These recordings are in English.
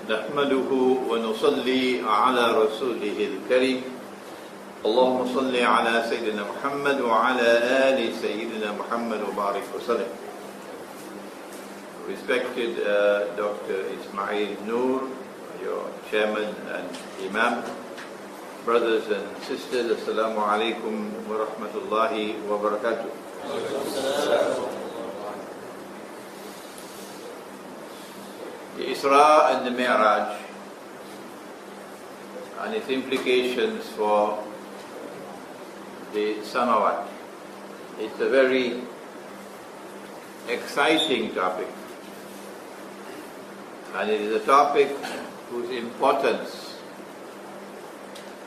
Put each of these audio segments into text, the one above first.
نحمده ونصلي على رسوله الكريم اللهم صل على سيدنا محمد وعلى آل سيدنا محمد وبارك وسلم. Respected Dr. Ismail Noor, your chairman and imam, brothers and sisters, Assalamu alaikum wa rahmatullahi wa barakatuh. The Isra and the Mi'raj and its implications for the samawat. It's a very exciting topic, and it is a topic whose importance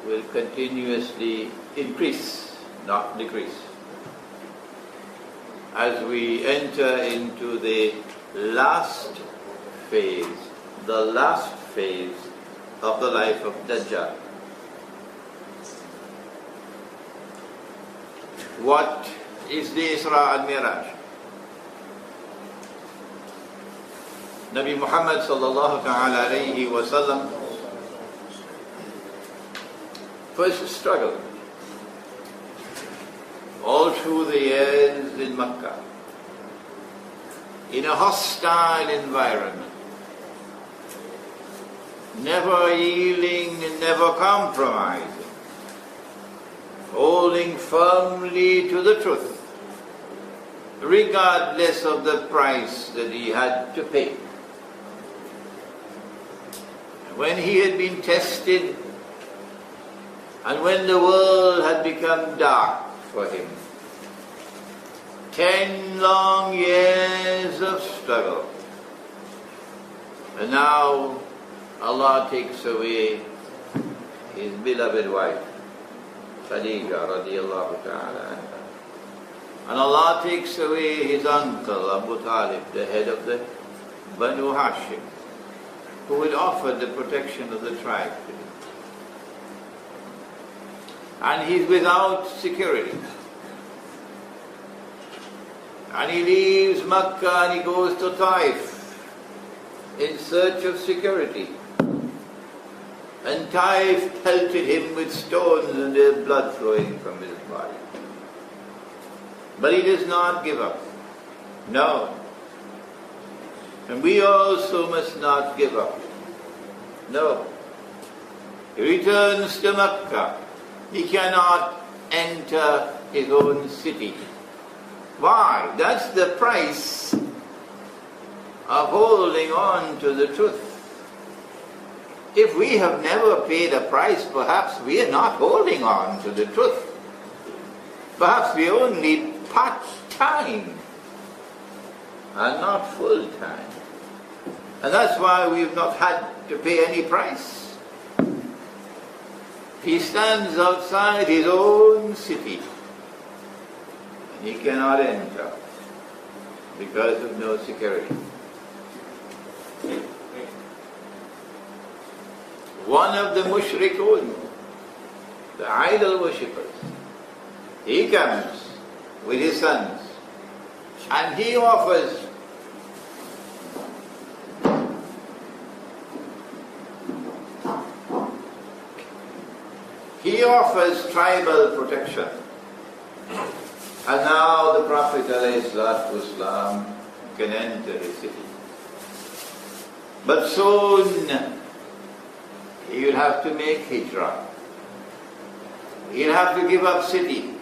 will continuously increase, not decrease, as we enter into the last phase of the life of Dajjal. What is the Isra and Mi'raj? Nabi Muhammad sallallahu ta'ala alayhi wa sallam first struggled all through the years in Makkah in a hostile environment, never yielding and never compromising, holding firmly to the truth, regardless of the price that he had to pay. When he had been tested, and when the world had become dark for him, 10 long years of struggle, and now Allah takes away his beloved wife, Khadija radiallahu ta'ala anha. And Allah takes away his uncle Abu Talib, the head of the Banu Hashim, who had offered the protection of the tribe to him. And he's without security. And he leaves Makkah and he goes to Taif in search of security. And Taif pelted him with stones and there's blood flowing from his body. But he does not give up. No. And we also must not give up. No. He returns to Makkah. He cannot enter his own city. Why? That's the price of holding on to the truth. If we have never paid a price, perhaps we are not holding on to the truth. Perhaps we are only part-time and not full-time. And that's why we've not had to pay any price. He stands outside his own city. He cannot enter because of no security. One of the mushrikun, the idol worshippers, he comes with his sons and he offers tribal protection. And now the Prophet ﷺ can enter his city. But soon he will have to make hijrah. He'll have to give up city,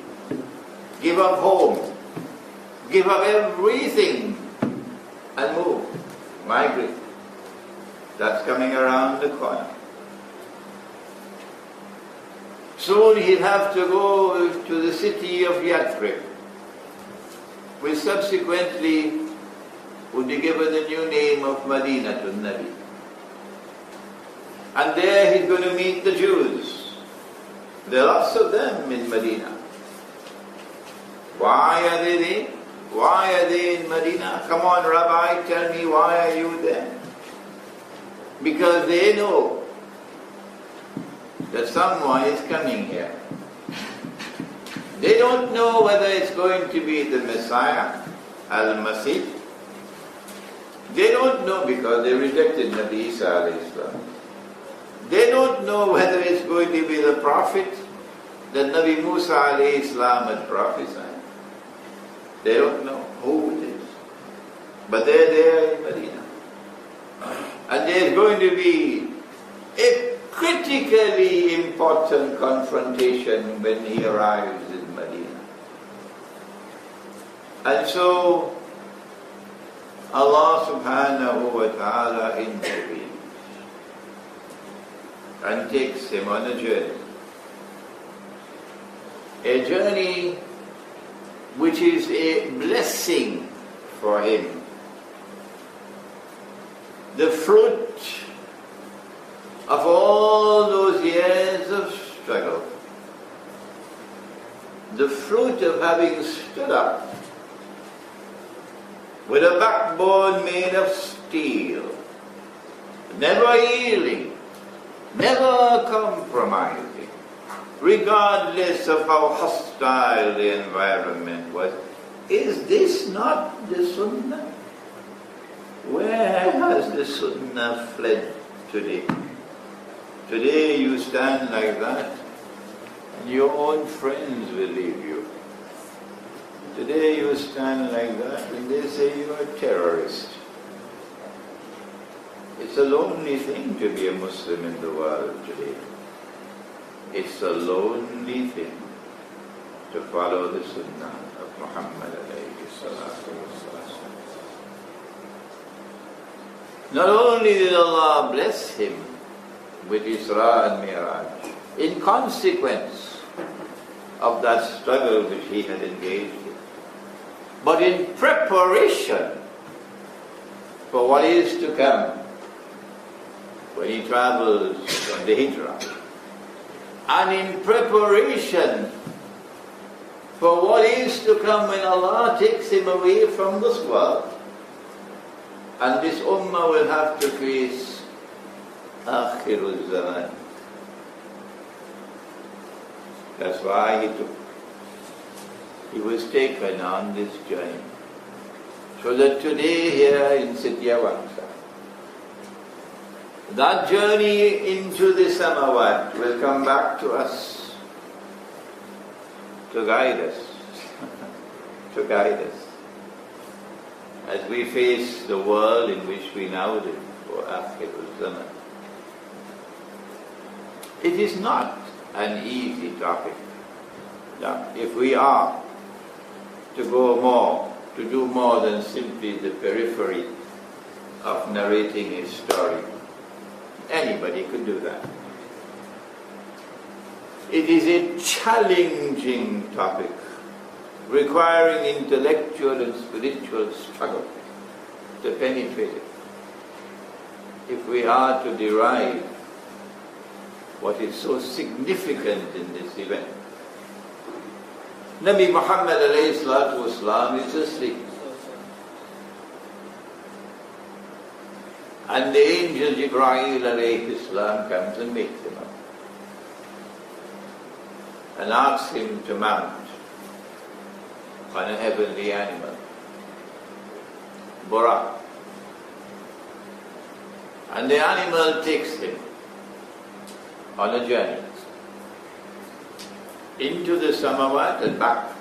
give up home, give up everything and move, migrate. That's coming around the corner. Soon he'll have to go to the city of Yathrib, which subsequently would be given the new name of Medina to Nabi. And there he's going to meet the Jews. There are lots of them in Medina. Why are they there? Why are they in Medina? Come on, Rabbi, tell me, why are you there? Because they know that someone is coming here. They don't know whether it's going to be the Messiah, Al-Masih, They don't know because they rejected Nabi Isa alayhi salam. They don't know whether it's going to be the prophet that Nabi Musa alayhi salam had prophesied. They don't know who it is. But they're there in Medina. And there's going to be a critically important confrontation when he arrives in Medina. And so Allah subhanahu wa ta'ala intervenes and takes him on a journey. A journey which is a blessing for him. The fruit of all those years of struggle. The fruit of having stood up with a backbone made of steel, never yielding, never compromising, regardless of how hostile the environment was. Is this not the Sunnah? Where has the Sunnah fled today? Today you stand like that, and your own friends will leave you. Today you stand like that, and they say you're a terrorist. It's a lonely thing to be a Muslim in the world today. It's a lonely thing to follow the Sunnah of Muhammad alayhi salatu wasalam. Not only did Allah bless him with Isra and Miraj, in consequence of that struggle which he had engaged in, but in preparation for what is to come when he travels on the Hijrah, and in preparation for what is to come when Allah takes him away from this world. And this ummah will have to face Akhirul Zaman. That's why he was taken on this journey. So that today here in Sityawaksa, that journey into the Samawat will come back to us, to guide us, to guide us, as we face the world in which we now live, for Akhirul Zaman. It is not an easy topic. Now, if we are to go more, to do more than simply the periphery of narrating a story, anybody could do that. It is a challenging topic, requiring intellectual and spiritual struggle to penetrate it. If we are to derive what is so significant in this event. Nabi Muhammad alayhi salatu wasalam is asleep. And the angel Jibreel alayhi salam comes and wakes him up and asks him to mount on a heavenly animal, Buraq. And the animal takes him on a journey into the Samawat and back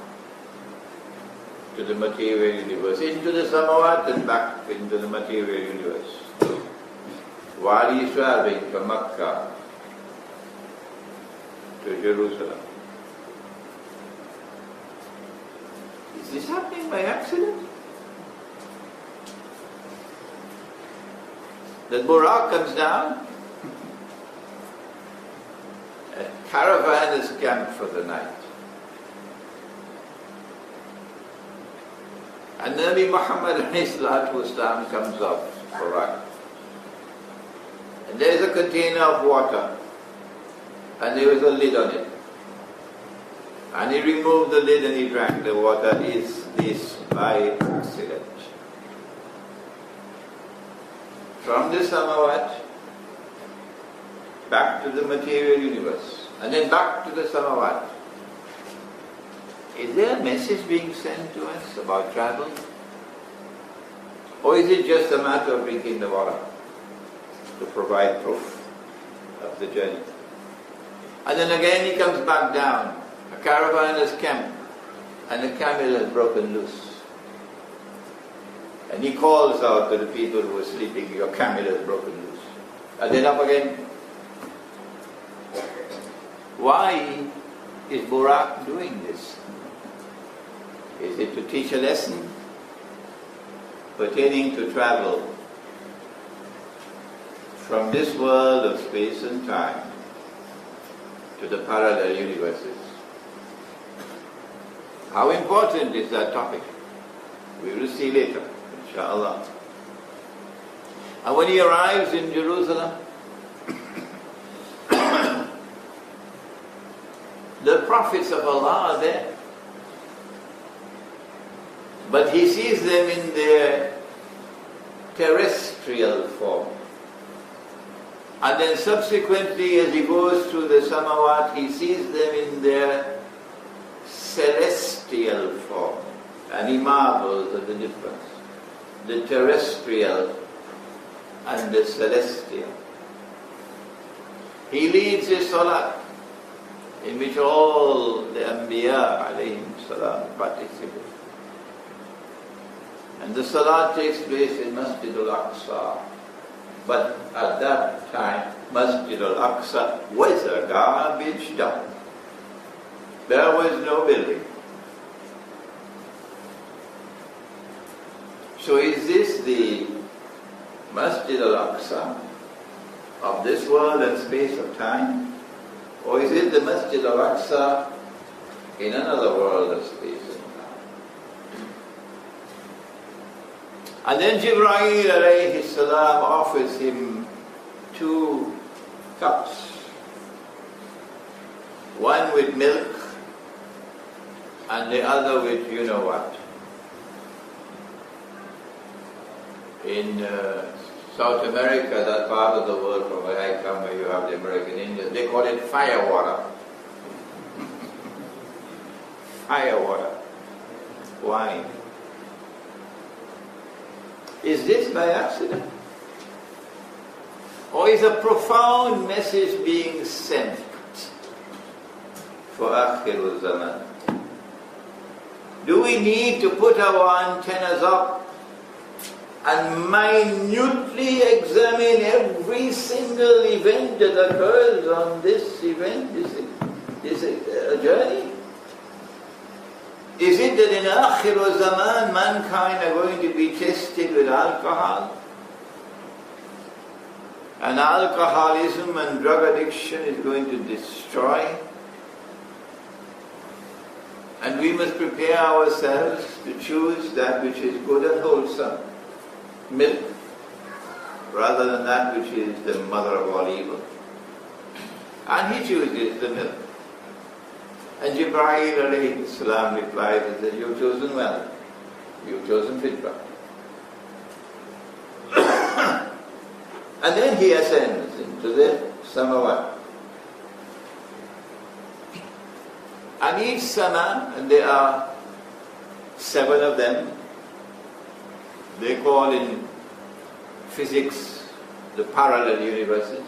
to the material universe, into the Samawat and back into the material universe, while he is traveling from Makkah to Jerusalem. Is this happening by accident? That Buraq comes down, a caravan is camped for the night, and Nabi Muhammad comes off Buraq, and there is a container of water, and there was a lid on it, and he removed the lid and he drank the water. Is this by accident? From the Samawat back to the material universe, and then back to the Samawat. Is there a message being sent to us about travel? Or is it just a matter of drinking the water to provide proof of the journey? And then again he comes back down. A caravan has camped and the camel has broken loose. And he calls out to the people who are sleeping, your camel has broken loose. And then up again. Why is Burak doing this? Is it to teach a lesson pertaining to travel from this world of space and time to the parallel universes? How important is that topic? We will see later, inshallah. And when he arrives in Jerusalem, the prophets of Allah are there. But he sees them in their terrestrial form. And then subsequently, as he goes through the Samawat, he sees them in their celestial form. And he marvels at the difference. The terrestrial and the celestial. He leads a salat in which all the Anbiya alayhim salam participate. And the salat takes place in Masjid al-Aqsa. But at that time, Masjid al-Aqsa was a garbage dump. There was no building. So is this the Masjid al-Aqsa of this world and space of time? Or is it the Masjid al-Aqsa in another world of space and time? And then Jibreel alayhi salam offers him 2 cups. One with milk and the other with you know what. In South America, that part of the world from where I come, where you have the American Indians, they call it fire water. Fire water. Wine. Is this by accident? Or is a profound message being sent for Akhirul Zaman? Do we need to put our antennas up and minutely examine every single event that occurs on this event, this journey? Is it that in Akhir Zaman mankind are going to be tested with alcohol? And alcoholism and drug addiction is going to destroy? And we must prepare ourselves to choose that which is good and wholesome. Milk, rather than that which is the mother of all evil. And he chooses the milk. And Jibreel alayhi salam replies and says, you've chosen well. You've chosen fitra. And then he ascends into the Samawat. And each Sama, and there are 7 of them, they call in physics the parallel universes.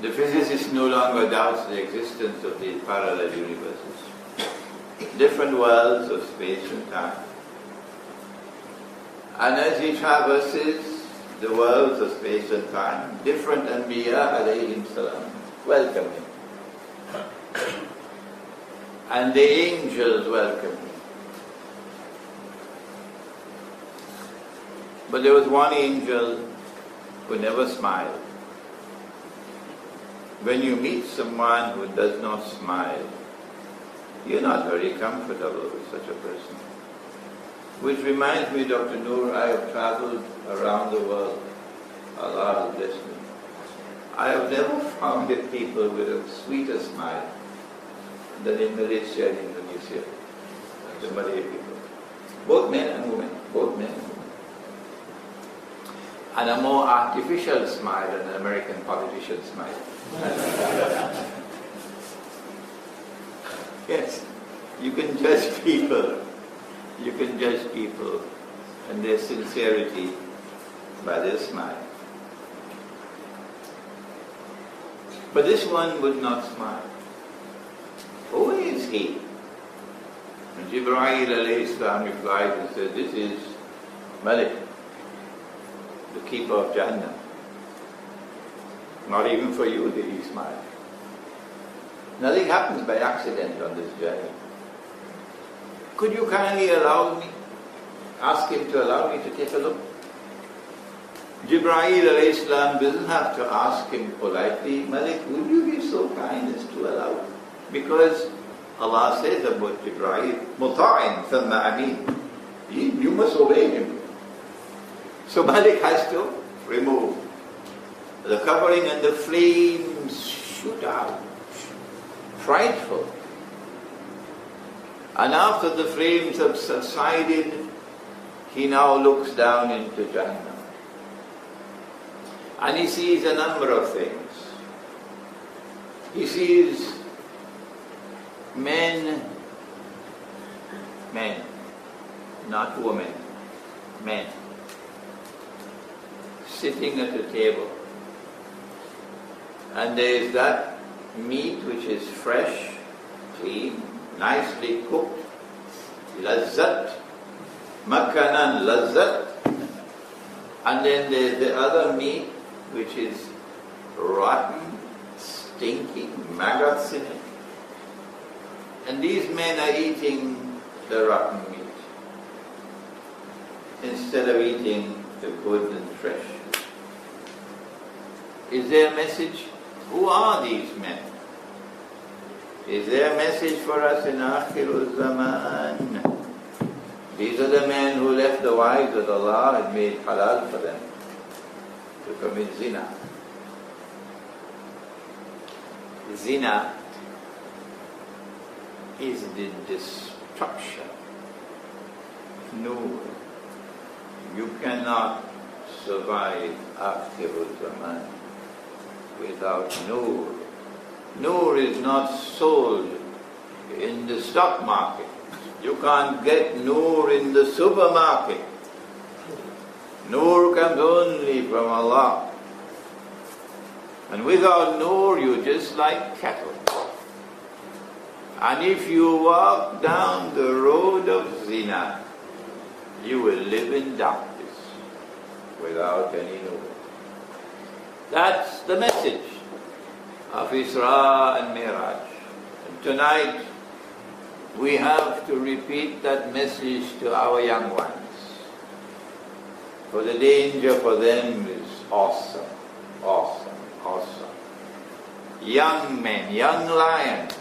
The physicist no longer doubts the existence of these parallel universes. Different worlds of space and time. And as he traverses the worlds of space and time, different Anbiya alayhim salam welcome him. And the angels welcome him. But there was one angel who never smiled. When you meet someone who does not smile, you're not very comfortable with such a person. Which reminds me, Dr. Noor, I have traveled around the world. Allah has blessed me. I have never found people with a sweeter smile than in Malaysia and Indonesia, the Malay people. Both men and women, both men and women. And a more artificial smile than an American politician smile. Yes, you can judge people You can judge people and their sincerity by their smile. But this one would not smile. Who is he? And Jibreel alayhi salam replied and said, this is Malik, the keeper of Jannah. Not even for you did he smile. Nothing happens by accident on this journey. Could you kindly allow me, ask him to allow me to take a look? Jibreel alayhi salam doesn't have to ask him politely, Malik, would you be so kind as to allow me? Because Allah says about Jibreel, Muta'in thumma amin. You must obey him. So Malik has to remove the covering and the flames shoot out. Frightful. And after the flames have subsided, he now looks down into Jannah. And he sees a number of things. He sees men, not women, men, sitting at a table. And there is that meat which is fresh, clean, nicely cooked, lazzat, makanan lazzat. And then there's the other meat which is rotten, stinking, maggots in it. And these men are eating the rotten meat instead of eating the good and fresh. Is there a message? Who are these men? Is there a message for us in Akhirul Zaman? These are the men who left the wives that Allah had made halal for them to commit zina. Zina is the destruction of nur. You cannot survive Akhirul Zaman without nur. Nur is not sold in the stock market. You can't get nur in the supermarket. Nur comes only from Allah. And without nur, you're just like cattle. And if you walk down the road of zina, you will live in darkness without any nur. That's the message of Isra and Miraj. And tonight, we have to repeat that message to our young ones. For the danger for them is awesome, awesome, awesome. Young men, young lions,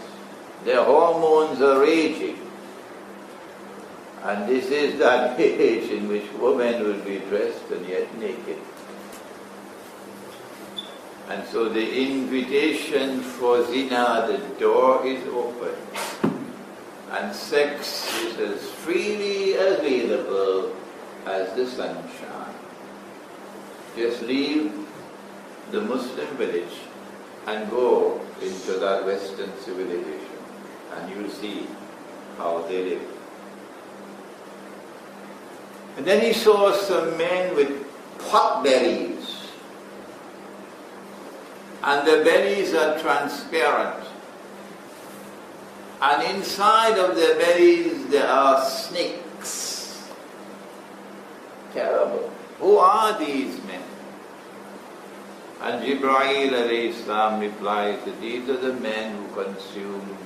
their hormones are raging. And this is that age in which women will be dressed and yet naked. And so the invitation for zina, the door is open. And sex is as freely available as the sunshine. Just leave the Muslim village and go into that Western civilization and you'll see how they live. And then he saw some men with pot bellies. And the bellies are transparent. And inside of their bellies there are snakes. Terrible. Who are these men? And Jibreel alayhi salam replies that these are the men who consume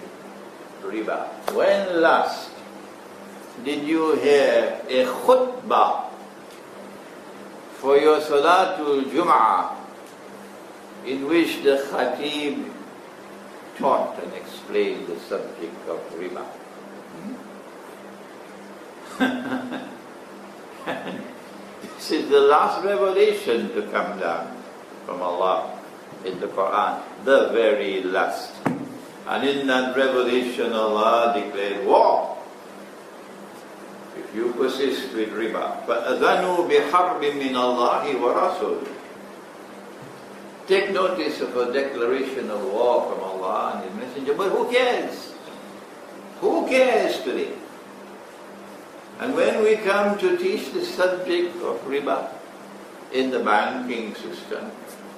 riba. When last did you hear a khutbah for your Salatul Jum'ah in which the Khatib taught and explained the subject of riba? This is the last revelation to come down from Allah in the Quran, the very last. And in that revelation Allah declared war. If you persist with riba, فَأَذَنُوا بِحَرْبٍ مِّنَ اللَّهِ وَرَسُولِهِ. Take notice of a declaration of war from Allah and His Messenger, but who cares? Who cares today? And when we come to teach the subject of riba in the banking system,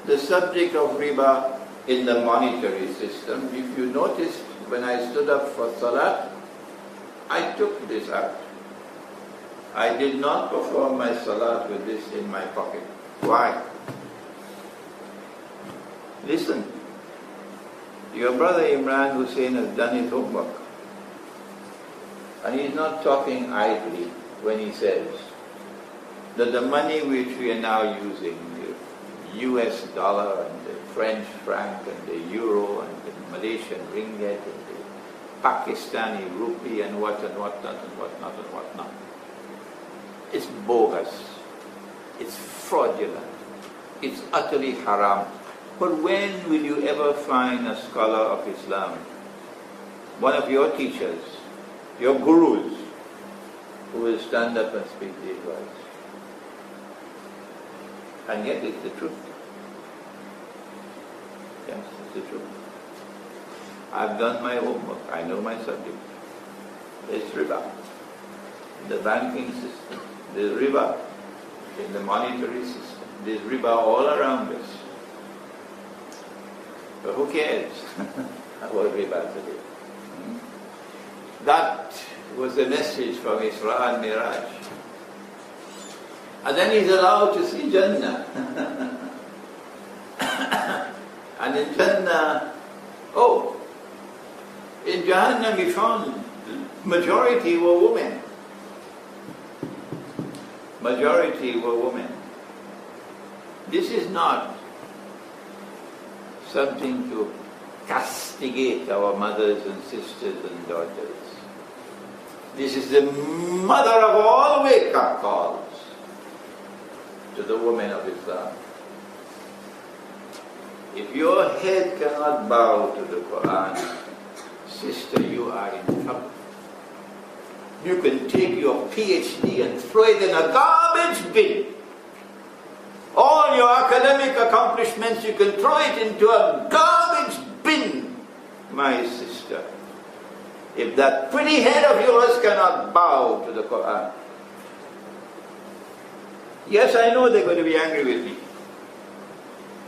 the subject of riba in the monetary system, if you noticed when I stood up for salat, I took this out. I did not perform my salat with this in my pocket. Why? Listen, your brother Imran Hussein has done his homework. And he's not talking idly when he says that the money which we are now using, the US dollar and the French franc and the euro and the Malaysian ringgit and the Pakistani rupee and whatnot and whatnot, it's bogus, it's fraudulent, it's utterly haram. But when will you ever find a scholar of Islam, one of your teachers, your gurus, who will stand up and speak these words? And yet it's the truth. Yes, it's the truth. I've done my homework, I know my subject. There's riba in the banking system, there's riba in the monetary system, there's riba all around us. But who cares about riba today? That was the message from Isra and Miraj. And then he's allowed to see Jannah. And in Jannah, in Jahannam he found majority were women. Majority were women. This is not something to castigate our mothers and sisters and daughters. This is the mother of all wake-up calls to the women of Islam. If your head cannot bow to the Quran, sister, you are in trouble. You can take your PhD and throw it in a garbage bin. All your academic accomplishments, you can throw it into a garbage bin, my sister. If that pretty head of yours cannot bow to the Quran. Yes, I know they're going to be angry with me.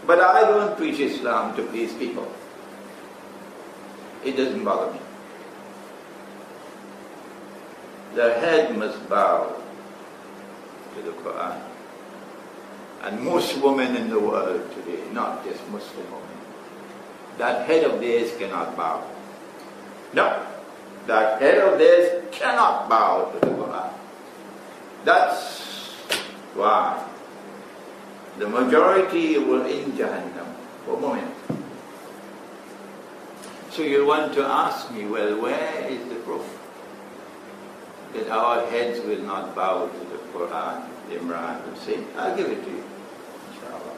But I don't preach Islam to please people. It doesn't bother me. The head must bow to the Quran. And most women in the world today, not just Muslim women, that head of theirs cannot bow. No, that head of theirs cannot bow to the Quran. That's why the majority were in Jahannam for women. So you want to ask me, well, where is the proof that our heads will not bow to the Quran, Imran Hussein? I'll give it to you, inshallah.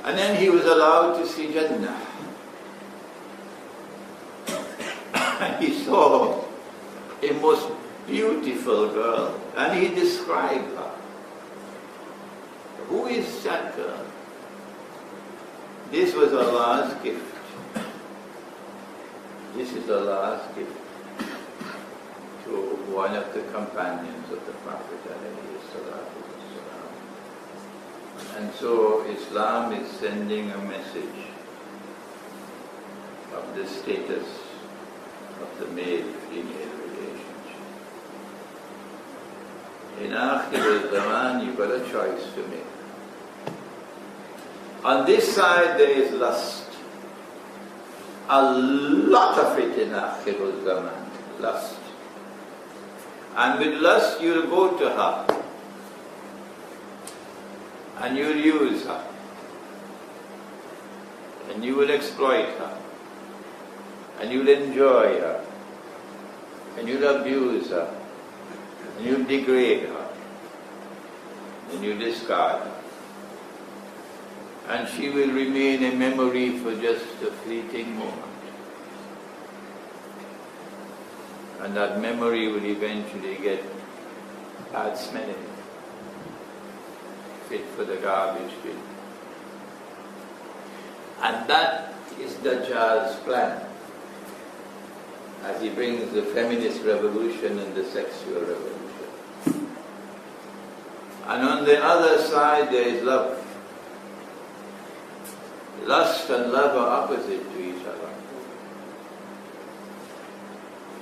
And then he was allowed to see Jannah. And he saw a most beautiful girl, and he described her. Who is that girl? This was Allah's gift. This is Allah's gift to one of the companions of the Prophet ﷺ. And so Islam is sending a message of the status of the male-female relationship. In Akhir al-Zaman, you've got a choice to make. On this side there is lust. A lot of it in Akhir al-Zaman. Lust. And with lust you'll go to her. And you'll use her. And you will exploit her. And you'll enjoy her. And you'll abuse her. And you'll degrade her. And you'll discard her. And she will remain a memory for just a fleeting moment. And that memory will eventually get bad smelling, fit for the garbage bin. And that is Dajjal's plan. as he brings the feminist revolution and the sexual revolution. And on the other side there is love. Lust and love are opposite to each other.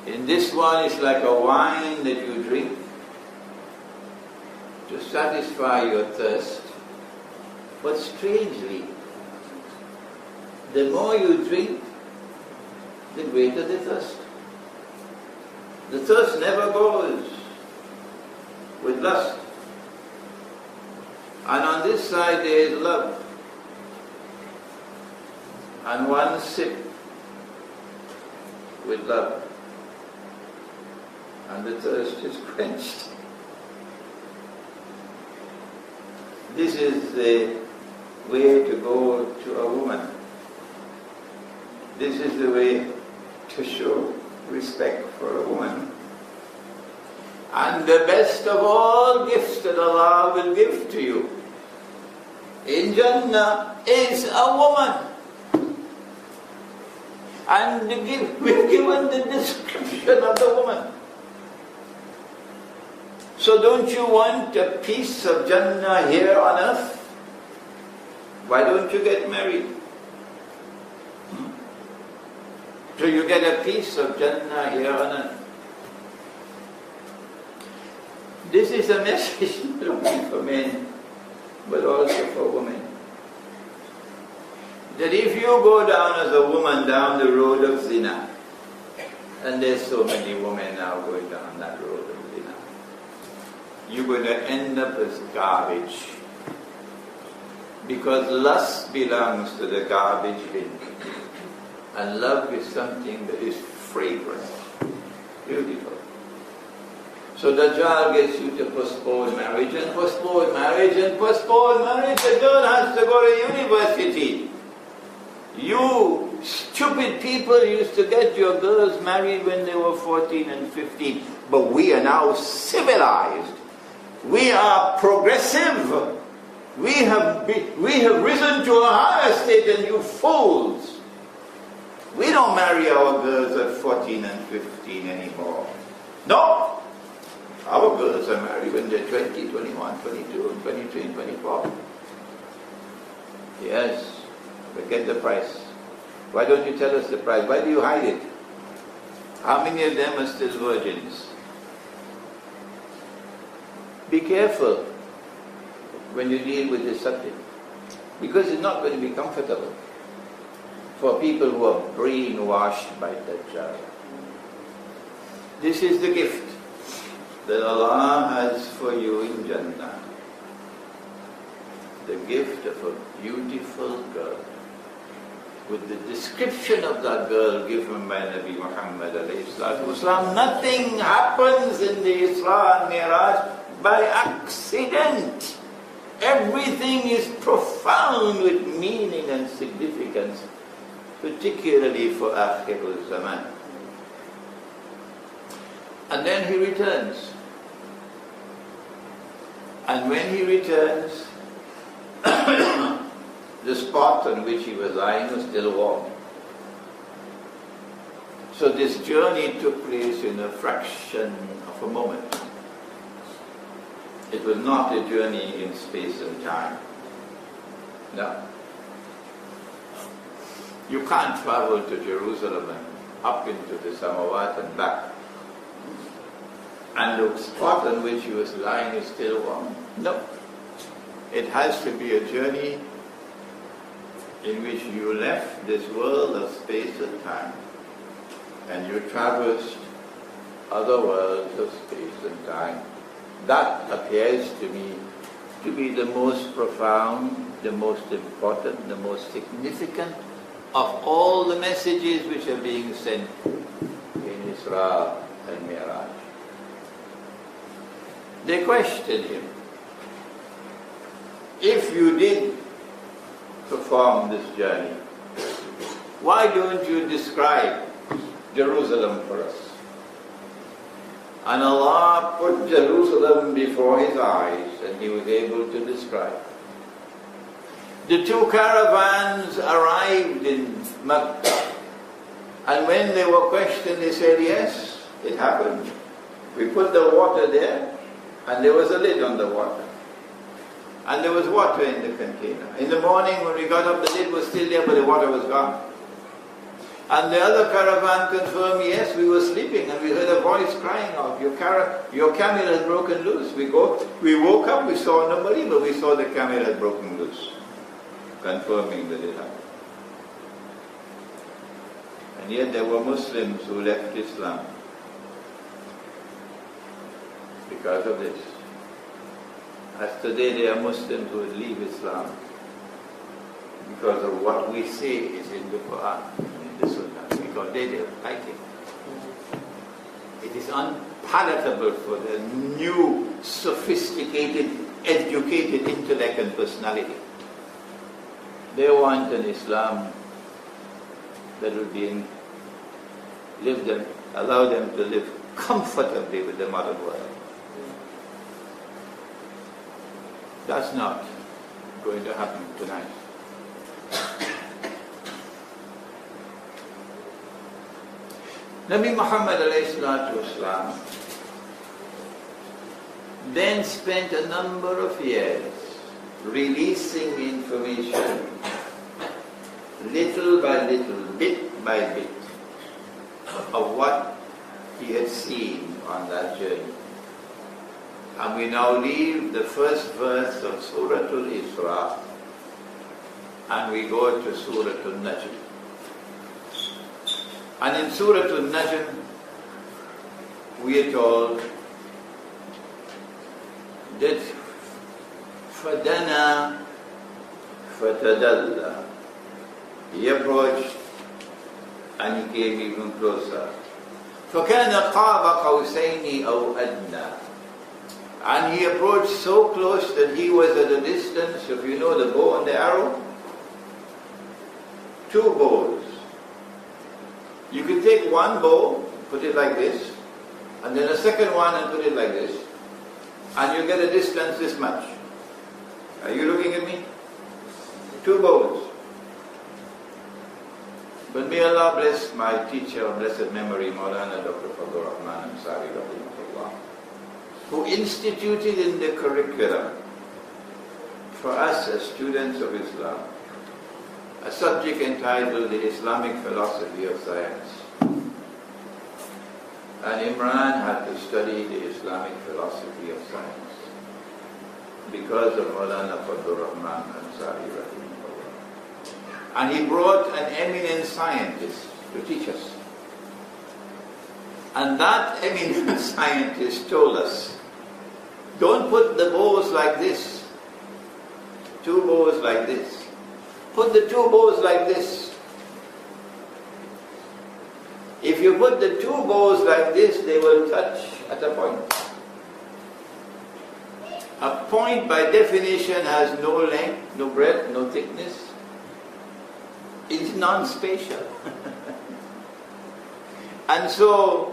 In this one it's like a wine that you drink to satisfy your thirst. But strangely, the more you drink, the greater the thirst. The thirst never goes with lust. And on this side there is love. And one sip with love, and the thirst is quenched. This is the way to go to a woman. This is the way to show respect for a woman. And the best of all gifts that Allah will give to you in Jannah is a woman. And we've given the description of the woman. So don't you want a piece of Jannah here on earth? Why don't you get married? So you get a piece of Jannah here on earth. This is a message not only for men, but also for women. That if you go down as a woman down the road of zina, and there's so many women now going down that road of zina, you're going to end up as garbage. Because lust belongs to the garbage bin. And love is something that is fragrant, beautiful. So Dajjal gets you to postpone marriage and postpone marriage and postpone marriage. The girl has to go to university. You stupid people used to get your girls married when they were 14 and 15. But we are now civilized. We are progressive. We have risen to a higher state than you fools. We don't marry our girls at 14 and 15 anymore. No. Our girls are married when they're 20, 21, 22, 23, and 24. Yes. But get the price. Why don't you tell us the price? Why do you hide it? How many of them are still virgins? Be careful when you deal with this subject, because it's not going to be comfortable for people who are brainwashed by Dajjal. This is the gift that Allah has for you in Jannah. The gift of a beautiful girl, with the description of that girl given by Nabi Muhammad alayhi salatu wasalam. Nothing happens in the Isra and Miraj by accident. Everything is profound with meaning and significance, particularly for Akhirul Zaman. And then he returns. And when he returns, the spot on which he was lying was still warm. So this journey took place in a fraction of a moment. It was not a journey in space and time. No. You can't travel to Jerusalem and up into the Samawat and back, and the spot on which he was lying is still warm. No. It has to be a journey in which you left this world of space and time, and you traversed other worlds of space and time. That appears to me to be the most profound, the most important, the most significant of all the messages which are being sent in Isra and Miraj. They questioned him. If you did perform this journey, why don't you describe Jerusalem for us? And Allah put Jerusalem before his eyes, and he was able to describe. The two caravans arrived in Mecca, And when they were questioned, they said, yes, it happened. We put the water there, and there was a lid on the water. And there was water in the container. In the morning when we got up, the lid was still there, but the water was gone. And the other caravan confirmed, yes, we were sleeping and we heard a voice crying out, your camel has broken loose. We woke up, we saw nobody, but we saw the camel had broken loose, confirming that it happened. And yet there were Muslims who left Islam because of this. As today there are Muslims who would leave Islam because of what we say is in the Quran, in the Sunnah, because they don't like it. It is unpalatable for the new, sophisticated, educated intellect and personality. They want an Islam that will be allow them to live comfortably with the modern world. That's not going to happen tonight. Nabi Muhammad ﷺ then spent a number of years releasing information, little by little, bit by bit, of what he had seen on that journey. And we now leave the first verse of Surah Al-Isra and we go to Surah Al-Najm. And in Surah Al-Najm we are told that فَدَنَا فَتَدَلَّى. He approached and he came even closer. فَكَانَ قَابَ قَوْسَيْنِ أَوْ أَدْنَى. And he approached so close that he was at a distance, if you know the bow and the arrow, 2 bows. You can take one bow, put it like this, and then a second one and put it like this, and you get a distance this much. Are you looking at me? 2 bows. But may Allah bless my teacher of blessed memory, Maulana Dr. Fadlur Rahman Ansari, who instituted in the curriculum for us as students of Islam a subject entitled The Islamic Philosophy of Science. And Imran had to study the Islamic philosophy of science because of Maulana Fadlur Rahman Ansari. And he brought an eminent scientist to teach us. And that eminent scientist told us, don't put the bows like this, 2 bows like this. Put the 2 bows like this. If you put the 2 bows like this, they will touch at a point. A point by definition has no length, no breadth, no thickness. It's non-spatial. And so,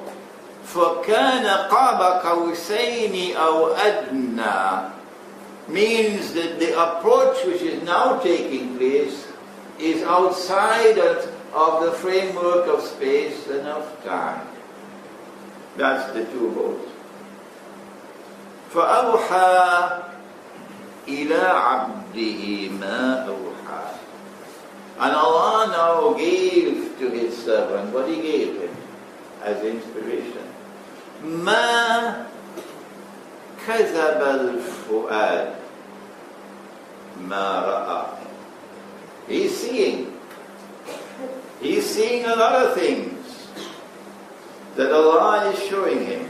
فَكَانَ قَابَ قَوْسَيْنِ أَوْ أَدْنَى means that the approach which is now taking place is outside of the framework of space and of time. That's the 2 bows. فَأَوْحَى إِلَىٰ عَبْدِهِ مَا أَوْحَى. And Allah now gave to His servant what He gave him as inspiration. مَا كَذَبَ الْفُؤَادِ مَا رَأَى. He's seeing a lot of things that Allah is showing him.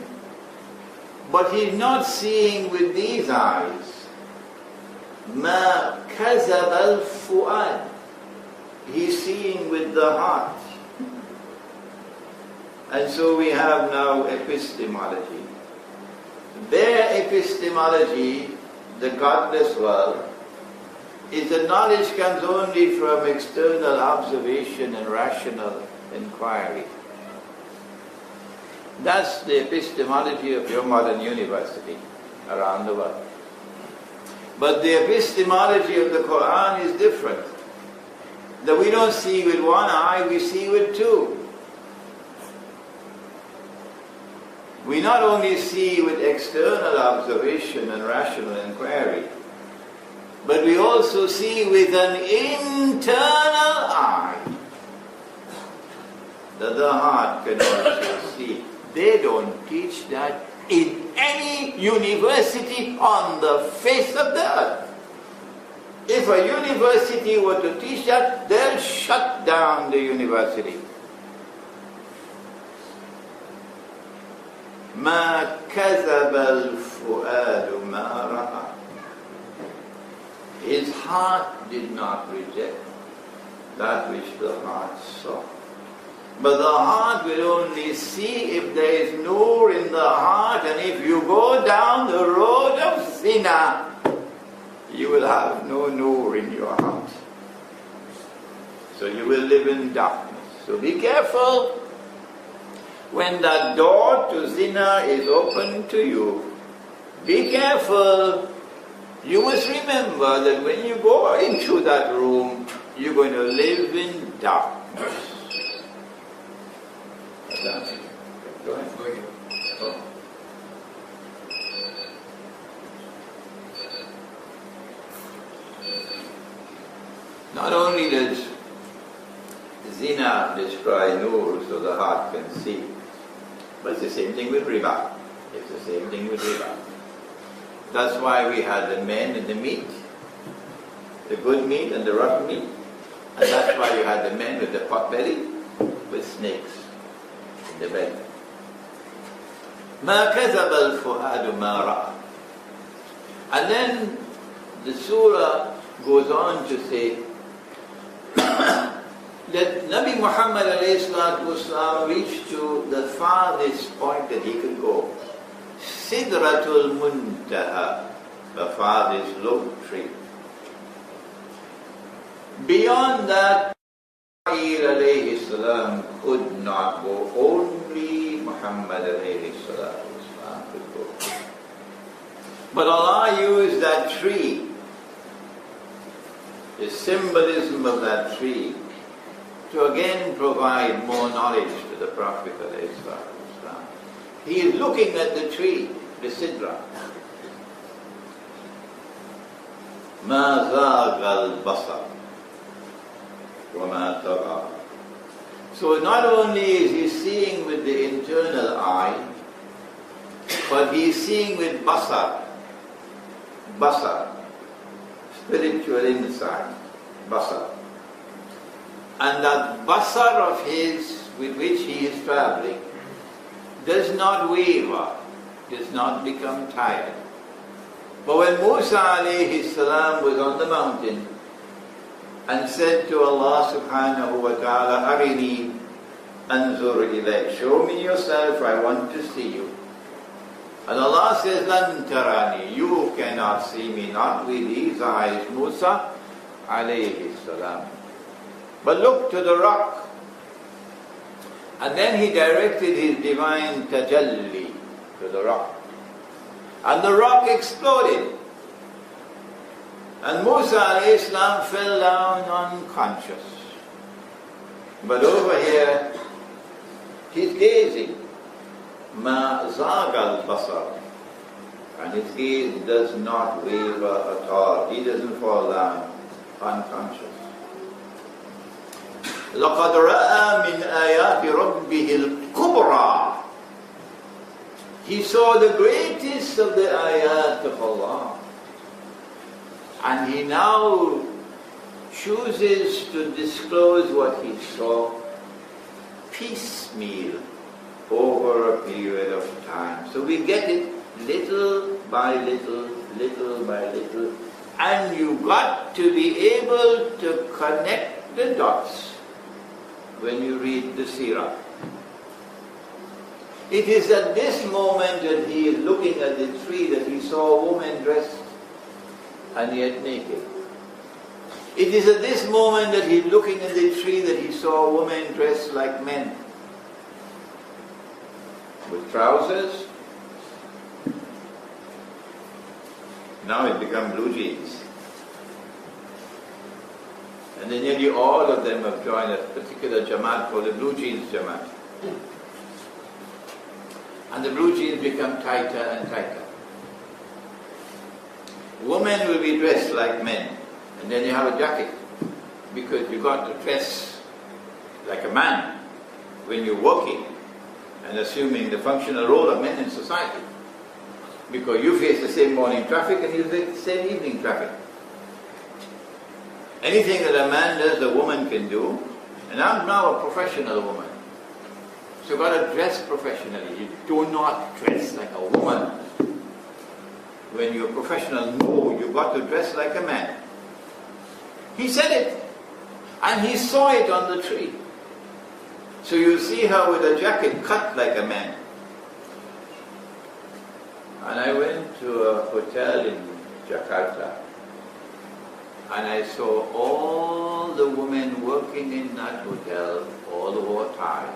But he's not seeing with these eyes. مَا كَذَبَ الْفُؤَادِ. He's seeing with the heart. And so we have now epistemology. Their epistemology, the godless world, is that knowledge comes only from external observation and rational inquiry. That's the epistemology of your modern university around the world. But the epistemology of the Quran is different. That we don't see with one eye, we see with 2. we not only see with external observation and rational inquiry, but we also see with an internal eye that the heart can also see. They don't teach that in any university on the face of the earth. If a university were to teach that, they'll shut down the university. ما كذب الفؤاد ما رأى. His heart did not reject that which the heart saw. But the heart will only see if there is nur in the heart, and if you go down the road of zina, you will have no nur in your heart. So you will live in darkness. So be careful when that door to zina is open to you. Be careful. You must remember that when you go into that room, you're going to live in darkness. Go ahead. Oh. Not only does zina destroy nur so the heart can see, but it's the same thing with riba. It's the same thing with riba. That's why we had the men and the meat, the good meat and the rotten meat. And that's why you had the men with the pot belly, with snakes in the belly. ما كذب الفؤاد ما رأى. And then the surah goes on to say that Nabi Muhammad ﷺ reached to the farthest point that he could go. Sidratul Muntaha, the farthest low tree. Beyond that, Isra could not go. Only Muhammad could go. But Allah used that tree, the symbolism of that tree, to again provide more knowledge to the Prophet ﷺ. He is looking at the tree, the Sidra. مَا زَاغَ الْبَصَرُ وَمَا طَغَى. So not only is he seeing with the internal eye, but he is seeing with basar, spiritual insight, basar. And that basar of his with which he is traveling does not waver, does not become tired. But when Musa alayhi salam was on the mountain and said to Allah subhanahu wa ta'ala, Arini anzur ilayk, show me yourself, I want to see you. And Allah says, Lan tarani, you cannot see me, not with these eyes, Musa alayhi salam. But look to the rock. And then he directed his divine tajalli to the rock. And the rock exploded. And Musa alayhi salam fell down unconscious. But over here, he's gazing. Ma zagal basar. And his gaze does not waver at all. He doesn't fall down unconscious. لَقَدْ رَأَى مِنْ آيَاتِ رَبِّهِ الْكُبْرَى. He saw the greatest of the ayat of Allah. And he now chooses to disclose what he saw piecemeal over a period of time. So we get it little by little, little by little. And you got to be able to connect the dots when you read the seerah. It is at this moment that he is looking at the tree that he saw a woman dressed and yet naked. It is at this moment that he is looking at the tree that he saw a woman dressed like men, with trousers. Now it become blue jeans. And then nearly all of them have joined a particular Jamaat called the Blue Jeans Jamaat. and the blue jeans become tighter and tighter. Women will be dressed like men, and then you have a jacket, because you've got to dress like a man when you're working and assuming the functional role of men in society. Because you face the same morning traffic and you face the same evening traffic. Anything that a man does, a woman can do. And I'm now a professional woman. So you've got to dress professionally. You do not dress like a woman. When you're professional, no, you've got to dress like a man. He said it. And he saw it on the tree. So you see her with a jacket cut like a man. And I went to a hotel in Jakarta, and I saw all the women working in that hotel, all wore ties.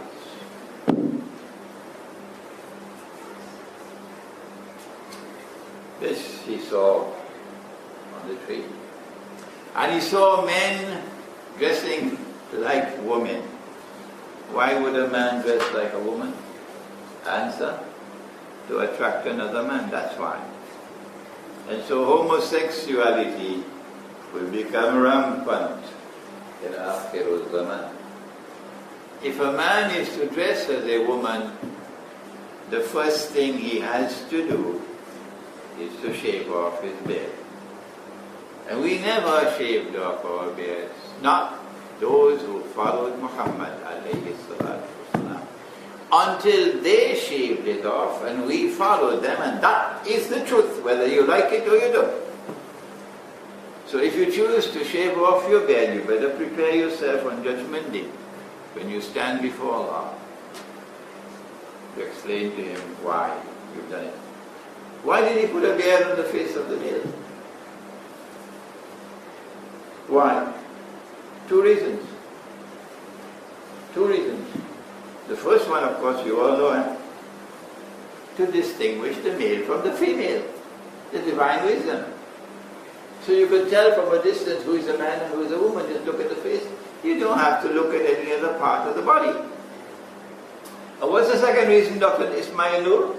This he saw on the tree. And he saw men dressing like women. Why would a man dress like a woman? Answer: to attract another man, that's why. And so homosexuality will become rampant in Akhirul Zaman. If a man is to dress as a woman, the first thing he has to do is to shave off his beard. And we never shaved off our beards, not those who followed Muhammad alayhi salatu wasalam, until they shaved it off and we followed them, and that is the truth, whether you like it or you don't. So if you choose to shave off your beard, you better prepare yourself on Judgment Day, when you stand before Allah, to explain to Him why you've done it. Why did He put a beard on the face of the male? Why? Two reasons. Two reasons. The first one, of course, you all know, to distinguish the male from the female, the divine wisdom. So you can tell from a distance who is a man and who is a woman, just look at the face. You don't have to look at any other part of the body. And what's the second reason, Dr. Ismail Nur?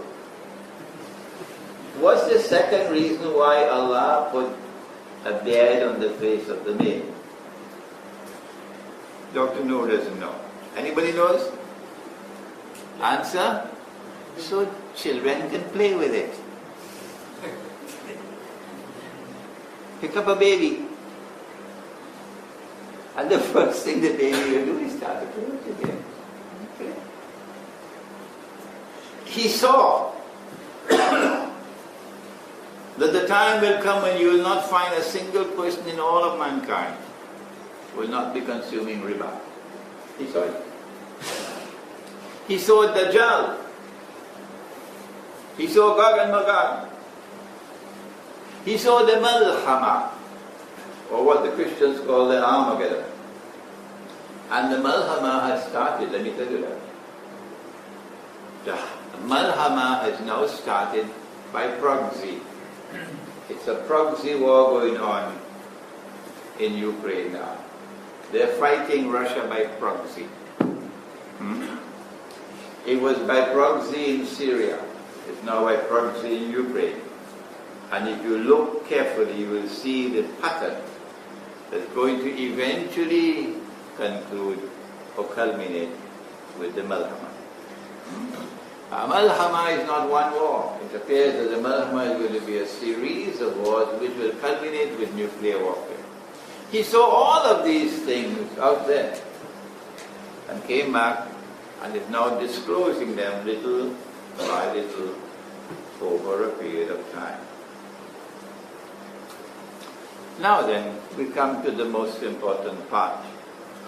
What's the second reason why Allah put a beard on the face of the male? Dr. Noor doesn't know. Anybody knows? Answer? So children can play with it. Pick up a baby, and the first thing the baby will do is start to play with it again. Okay. He saw that the time will come when you will not find a single person in all of mankind who will not be consuming riba. He saw it. He saw Dajjal. He saw Gog and Magog. He saw the Malhama, or what the Christians call the Armageddon. And the Malhama has started, let me tell you that. The Malhama has now started by proxy. It's a proxy war going on in Ukraine now. They're fighting Russia by proxy. It was by proxy in Syria. It's now by proxy in Ukraine. And if you look carefully, you will see the pattern that's going to eventually conclude or culminate with the Malhama. Malhama is not one war. It appears that the Malhama is going to be a series of wars which will culminate with nuclear warfare. He saw all of these things out there and came back and is now disclosing them little by little over a period of time. Now then, we come to the most important part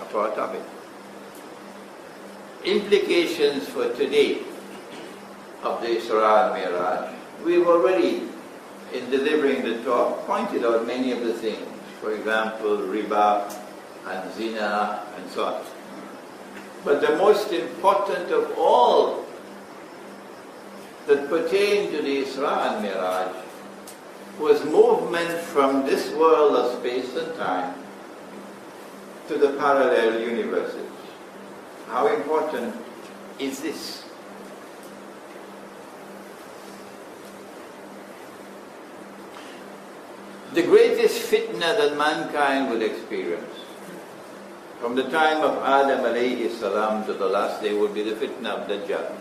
of our topic. Implications for today of the Isra and Miraj. We've already, in delivering the talk, pointed out many of the things. For example, riba and zina and so on. But the most important of all that pertain to the Isra and Miraj was movement from this world of space and time to the parallel universes. How important is this? The greatest fitna that mankind will experience, from the time of Adam alayhi salam to the last day, will be the fitna of Dajjal.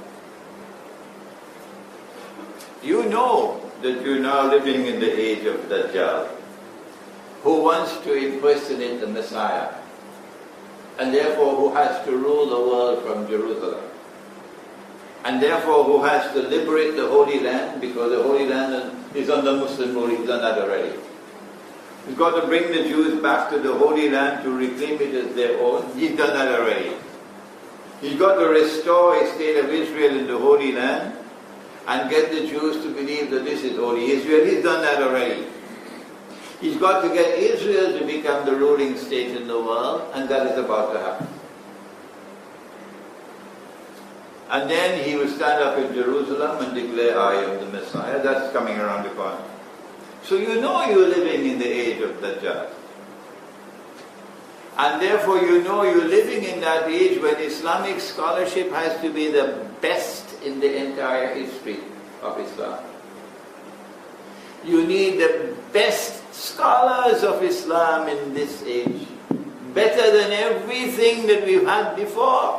You know that you're now living in the age of Dajjal, who wants to impersonate the Messiah, and therefore who has to rule the world from Jerusalem, and therefore who has to liberate the Holy Land, because the Holy Land is under Muslim rule. He's done that already. He's got to bring the Jews back to the Holy Land to reclaim it as their own. He's done that already. He's got to restore a state of Israel in the Holy Land and get the Jews to believe that this is Holy Israel. He's done that already. He's got to get Israel to become the ruling state in the world, and that is about to happen. And then he will stand up in Jerusalem and declare, I am the Messiah. That's coming around the corner. So you know you're living in the age of Dajjal. And therefore you know you're living in that age when Islamic scholarship has to be the best in the entire history of Islam. You need the best scholars of Islam in this age, better than everything that we've had before.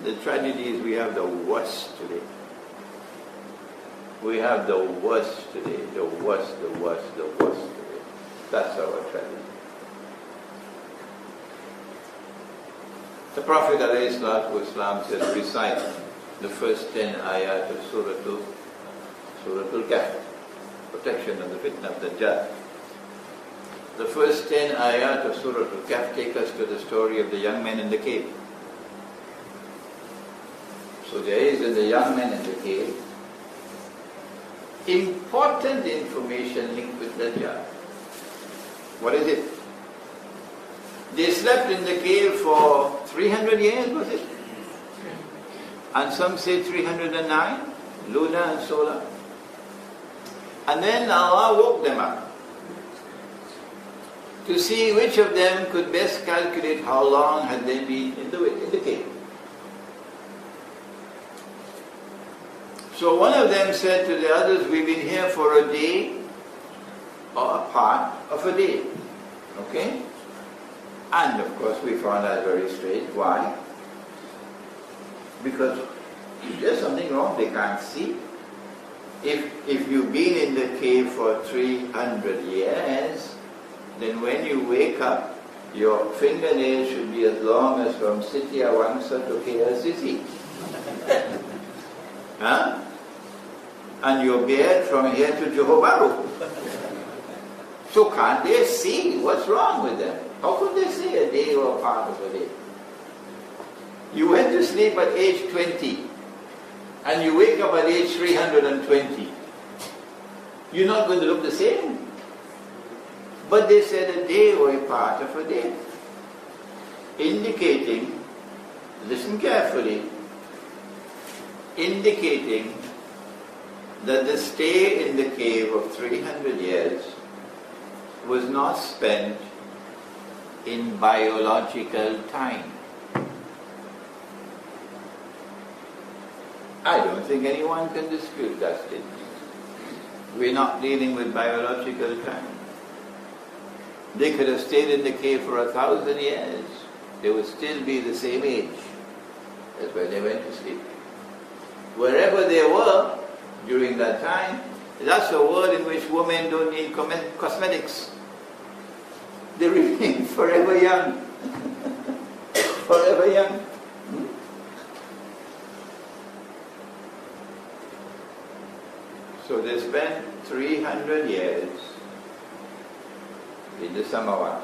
The tragedy is we have the worst today. We have the worst today, the worst today. That's our tragedy. The Prophet ﷺ says, recite the first 10 ayat of Surah Al-Kahf, protection of the fitna of Dajjal. The first 10 ayat of Surah Al-Kahf take us to the story of the young men in the cave. So there is in the young men in the cave important information linked with Dajjal. What is it? They slept in the cave for 300 years, was it? And some say 309, lunar and solar. And then Allah woke them up to see which of them could best calculate how long had they been in the cave. So one of them said to the others, we've been here for a day or a part of a day. Okay? And of course we found that very strange. Why? Because there's something wrong, they can't see. If you've been in the cave for 300 years, then when you wake up, your fingernails should be as long as from Siti Awangsa to KLCC. Huh? And your beard from here to Johor Bahru. So can't they see what's wrong with them? How could they see a day or a part of a day? You went to sleep at age 20 and you wake up at age 320. You're not going to look the same. But they said a day or a part of a day. Indicating, listen carefully, indicating that the stay in the cave of 300 years was not spent in biological time. I don't think anyone can dispute that statement. We're not dealing with biological time. They could have stayed in the cave for 1,000 years. They would still be the same age as when they went to sleep. Wherever they were during that time, that's a world in which women don't need cosmetics. They remain forever young. Forever young. So they spent 300 years in the Samawat.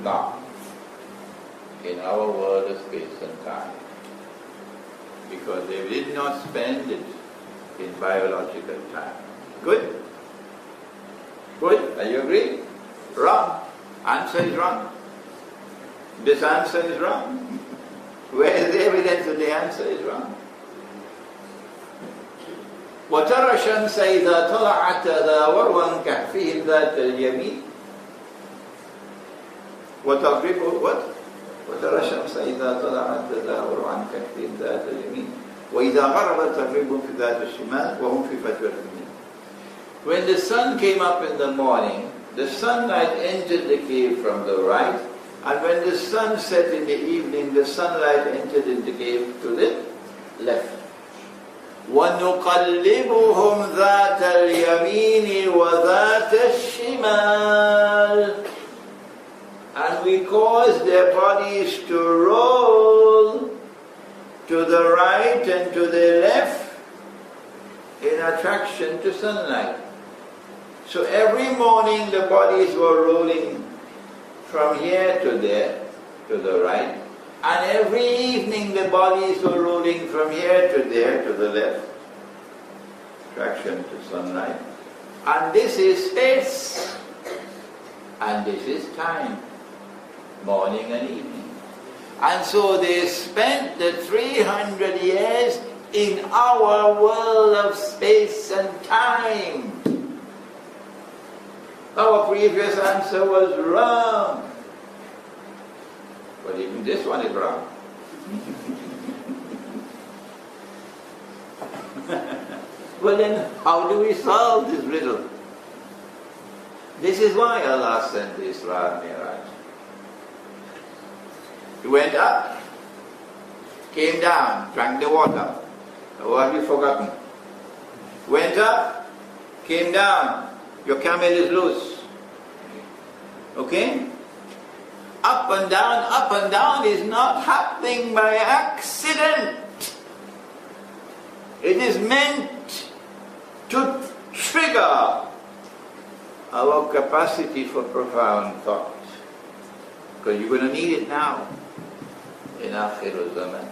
Now, in our world of space and time. Because they did not spend it in biological time. Good? Good? Are you agree? Wrong. Answer is wrong. This answer is wrong. Where is the evidence that the answer is wrong? وَتَرَى الشَّمْسَ إِذَا طَلَعَتْ تَدَاوَرُ عَنْ كَهْفِهِمْ ذَاتَ الْيَمِينِ وَتَغْرِبُ what? وَتَرَى الشَّمْسَ إِذَا طَلَعَتْ تَدَاوَرُ عَنْ كَهْفِهِمْ ذَاتَ الْيَمِينِ وَإِذَا غَرَبَتْ تَغْرِبُهُمْ فِي ذَاتِ الشِّمَالِ وَهُمْ فِي فَجْوَةٍ مِنْهُ. When the sun came up in the morning, the sunlight entered the cave from the right, and when the sun set in the evening, the sunlight entered in the cave to the left. وَنُقَلِّبُهُمْ ذَاتَ الْيَمِينِ وَذَاتَ الشِّمَالِ. And we cause their bodies to roll to the right and to the left in attraction to sunlight. So every morning the bodies were rolling from here to there, to the right, and every evening the bodies were rolling from here to there, to the left. Attraction to sunlight. And this is space, and this is time, morning and evening. And so they spent the 300 years in our world of space and time. Our previous answer was wrong. But even this one is wrong. Well then, how do we solve this riddle? This is why Allah sent the Isra and Miraj. He went up, came down, drank the water. Or have you forgotten? Went up, came down. Your camel is loose. Okay? Up and down is not happening by accident. It is meant to trigger our capacity for profound thought. Because you're going to need it now in Akhirul Zaman.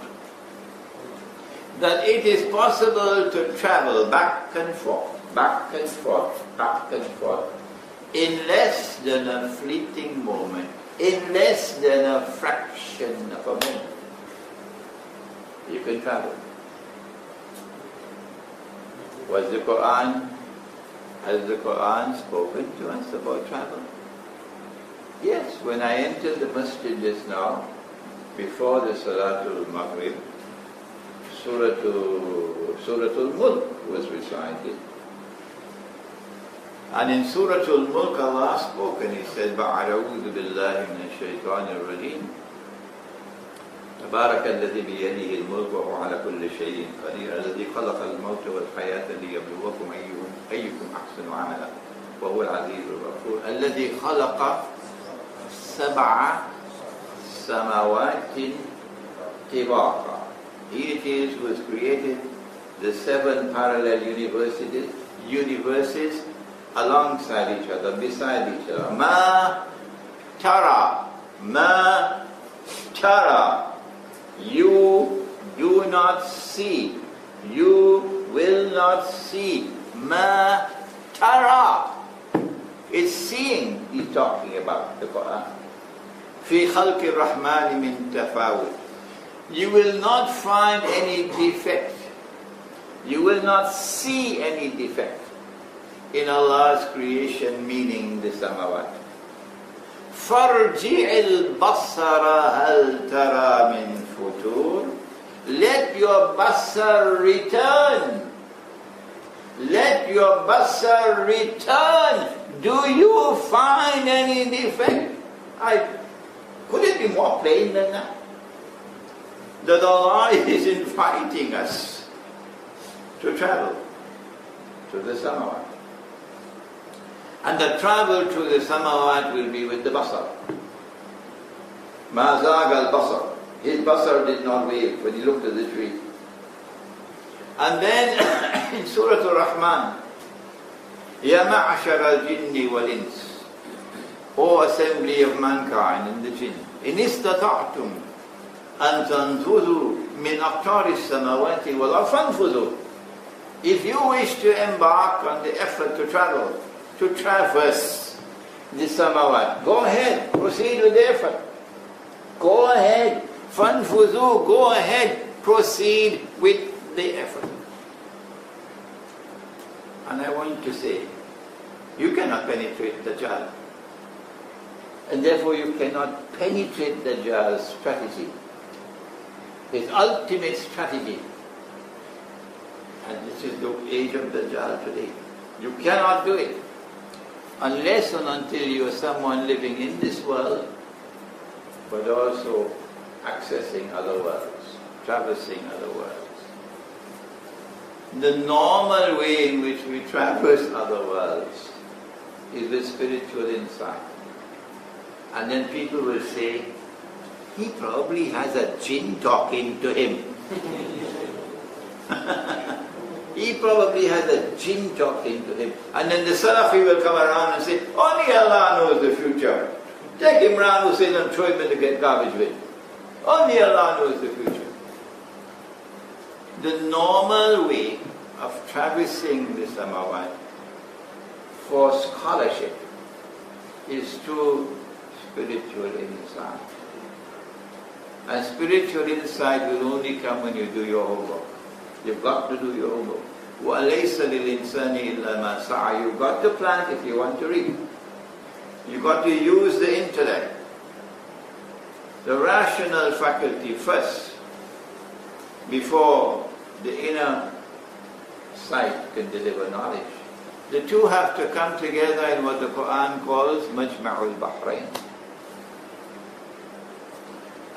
That it is possible to travel back and forth, back and forth, back and forth, in less than a fleeting moment, in less than a fraction of a moment. You can travel. Has the Quran spoken to us about travel? Yes, when I entered the masjid just now, before the Salatul Maghrib, Suratul Mulk was recited. And in Suratul Mulk Allah spoke and He said, بَعَرَوْذُ بِاللَّهِ مِنَ الشَّيْطَانِ الرَّجِيمِ تبارك الذي بيده الملك وهو على كل شيء قدير الذي خلق الموت والحياة ليبلوكم أيكم أحسن عملا وهو العزيز الغفور الذي خلق 7 سماوات طباقا. He it is who has created the 7 parallel universes alongside each other, beside each other. Ma tara. You do not see. You will not see. Ma tara. It's seeing he's talking about the Quran. Fi khalqi rahmani min tafawut. You will not find any defect. You will not see any defect in Allah's creation, meaning the samawat. فَارْجِعِ الْبَصَّرَ هَلْ تَرَى مِنْ فُتُورٍ. Let your basar return. Let your basar return. Do you find any defect? Could it be more plain than that? That Allah is inviting us to travel to the samawat. And the travel to the samawat will be with the basar. Ma zaga al-basar. His basar did not wave when he looked at the tree. And then in Surah Al-Rahman, Ya ma'ashar al-jinni wal-ins, O assembly of mankind and the jinn, in istata'tum an tanfuzu min aqtari as-samawati wal-ard fanfuzu. If you wish to embark on the effort to travel, to traverse the samawat, go ahead, proceed with the effort. Go ahead, fanfuzu, go ahead, proceed with the effort. And I want to say, you cannot penetrate Dajjal. And therefore you cannot penetrate Dajjal's strategy. His ultimate strategy. And this is the age of Dajjal today. You cannot do it unless and until you are someone living in this world, but also accessing other worlds, traversing other worlds. The normal way in which we traverse other worlds is with spiritual insight. And then people will say, he probably has a jinn talking to him. He probably has a jinn talking to him. And then the Salafi will come around and say, only Allah knows the future. Take Imran Hussain and throw him in the garbage bin. Only Allah knows the future. The normal way of traversing the Samawat for scholarship is through spiritual insight. And spiritual insight will only come when you do your homework. You've got to do your homework. وَأَلَيْسَ لِلْإِنسَانِ إِلَّا مَا سَعَى. You've got to plant if you want to read. You've got to use the intellect, the rational faculty first, before the inner sight can deliver knowledge. The two have to come together in what the Quran calls Majma'ul Bahrain.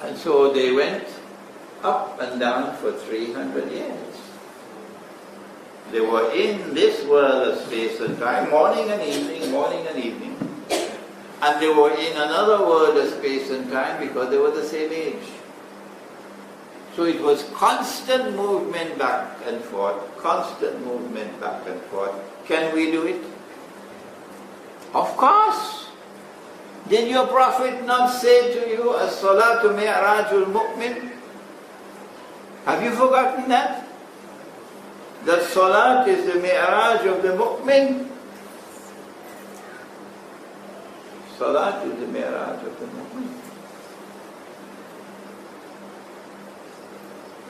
And so they went up and down for 300 years. They were in this world of space and time, morning and evening, morning and evening. And they were in another world of space and time because they were the same age. So it was constant movement back and forth, constant movement back and forth. Can we do it? Of course. Did your Prophet not say to you, As-salatu mi'rajul mu'min? Have you forgotten that? That salat is the mi'raj of the mu'min. Salat is the mi'raj of the mu'min.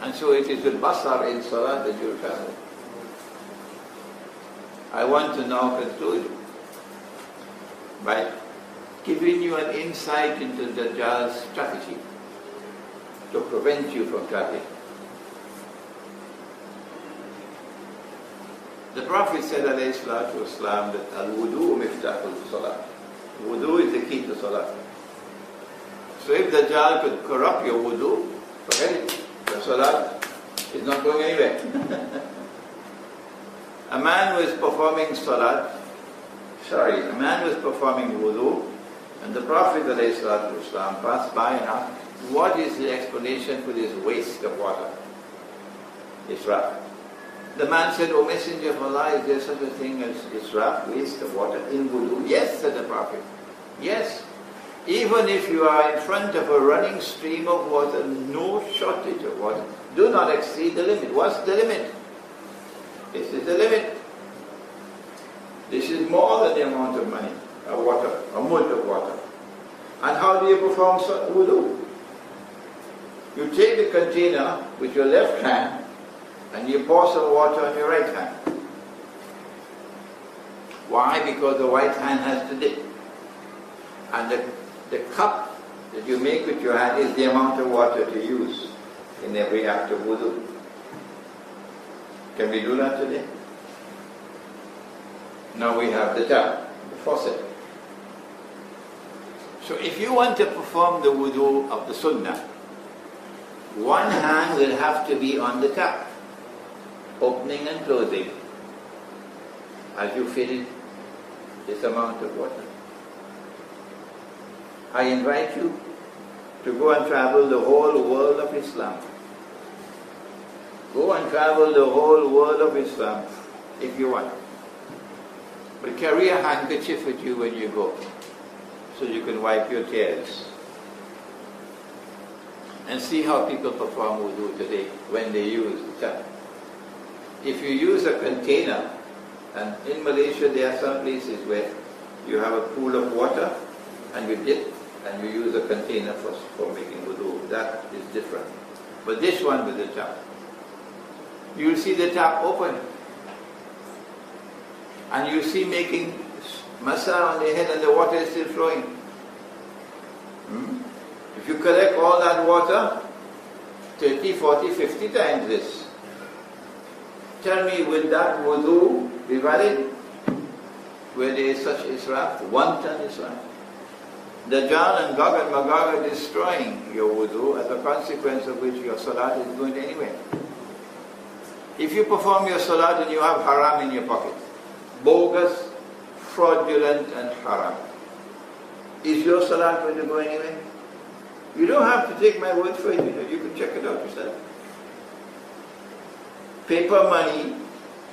And so it is with basar in salat that you travel. I want to now conclude by giving you an insight into Dajjal's strategy to prevent you from traveling. The Prophet said, alayhi salatu wasalam, that al-wudu miftahul salat. Wudu is the key to salat. So if Dajjal could corrupt your wudu, forget it. The salat is not going anywhere. A man was performing wudu, and the Prophet ﷺ passed by and asked, what is the explanation for this waste of water? Isra. The man said, O Messenger of Allah, is there such a thing as Isra, waste of water in wudu? Yes, said the Prophet. Yes. Even if you are in front of a running stream of water, no shortage of water, do not exceed the limit. What's the limit? This is the limit. This is more than the amount of money, of water, a mud of water. And how do you perform wudu? You take the container with your left hand and you pour some water on your right hand. Why? Because the right hand has to dip. And the cup that you make with your hand is the amount of water to use in every act of wudu. Can we do that today? Now we have the tap, the faucet. So if you want to perform the wudu of the sunnah, one hand will have to be on the tap, opening and closing, as you fill this amount of water. I invite you to go and travel the whole world of Islam. Go and travel the whole world of Islam if you want. But carry a handkerchief with you when you go, so you can wipe your tears. And see how people perform wudu today when they use the tap. If you use a container, and in Malaysia there are some places where you have a pool of water and you dip and you use a container for making wudu, that is different. But this one with the tap, you will see the tap open. And you see making masa on the head and the water is still flowing. If you collect all that water, 30, 40, 50 times this, tell me, will that wudu be valid? where there is such israf, wanton israf. Dajjal and Gog and Magog are destroying your wudu, as a consequence of which your salat is going anywhere. If you perform your salat and you have haram in your pocket, bogus, fraudulent and haram, is your salat going to go anywhere? You don't have to take my word for it, you can check it out yourself. Paper money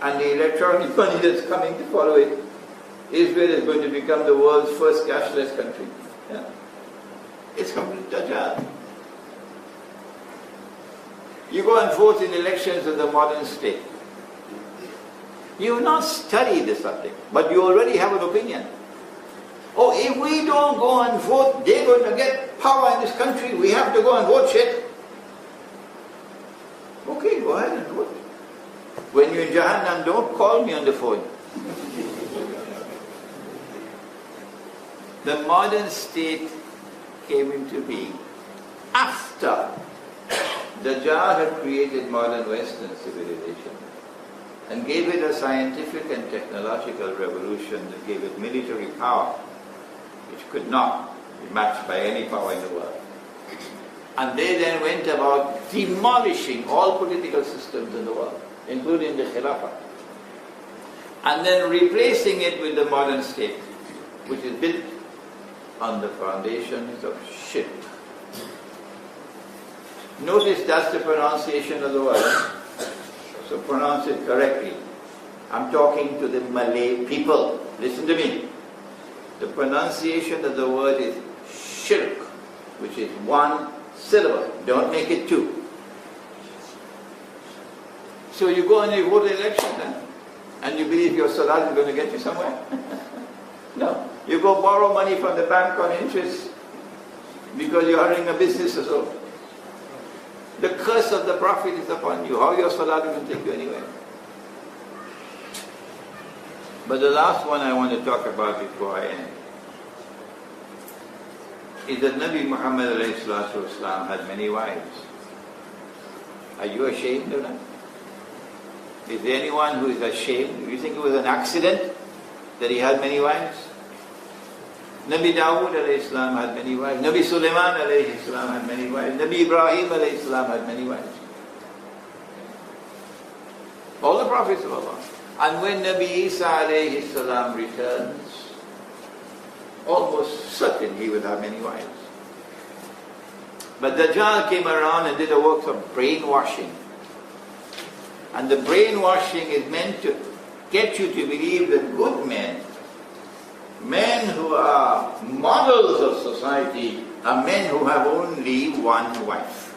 and the electronic money that's coming to follow it, Israel is going to become the world's first cashless country. Yeah. It's complete Dajjal. You go and vote in elections in the modern state. You have not studied the subject, but you already have an opinion. Oh, if we don't go and vote, they're going to get power in this country. We have to go and vote, shit. Okay, go ahead and vote. When you're in Jahannam, don't call me on the phone. The modern state came into being after Dajjal had created modern Western civilization and gave it a scientific and technological revolution that gave it military power, which could not be matched by any power in the world. And they then went about demolishing all political systems in the world, including the Khilafah, and then replacing it with the modern state, which is built on the foundations of shirk. Notice that's the pronunciation of the word. So pronounce it correctly. I'm talking to the Malay people. Listen to me. The pronunciation of the word is shirk, which is one syllable. Don't make it two. So you go and you vote the election then, and you believe your salat is going to get you somewhere? No. You go borrow money from the bank on interest because you're running a business or so. The curse of the Prophet is upon you. How your salat will take you anywhere? But the last one I want to talk about before I end is that Nabi Muhammad ﷺ had many wives. Are you ashamed of that? Is there anyone who is ashamed? Do you think it was an accident that he had many wives? Nabi Dawood ﷺ had many wives. Nabi Sulaiman ﷺ had many wives. Nabi Ibrahim ﷺ had many wives. All the prophets of Allah. And when Nabi Isa ﷺ returns, almost certain he will have many wives. But Dajjal came around and did a work of brainwashing. And the brainwashing is meant to get you to believe that good men, men who are models of society, are men who have only one wife.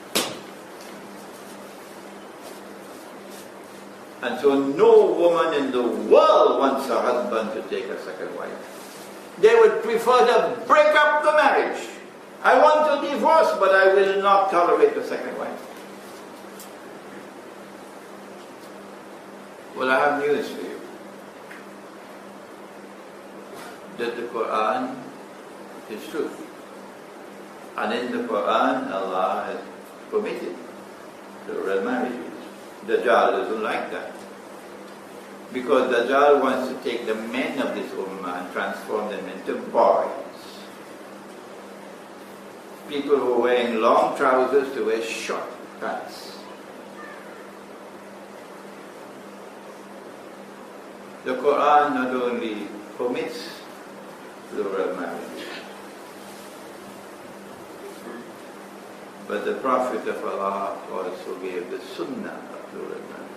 And so no woman in the world wants her husband to take a second wife. They would prefer to break up the marriage. I want to divorce, but I will not tolerate a second wife. Well, I have news for you. That the Quran is true. And in the Quran, Allah has permitted plural marriages. Dajjal doesn't like that. Because Dajjal wants to take the men of this ummah and transform them into boys. People who are wearing long trousers to wear short pants. The Quran not only permits plural marriage, but the Prophet of Allah also gave the sunnah of plural marriage.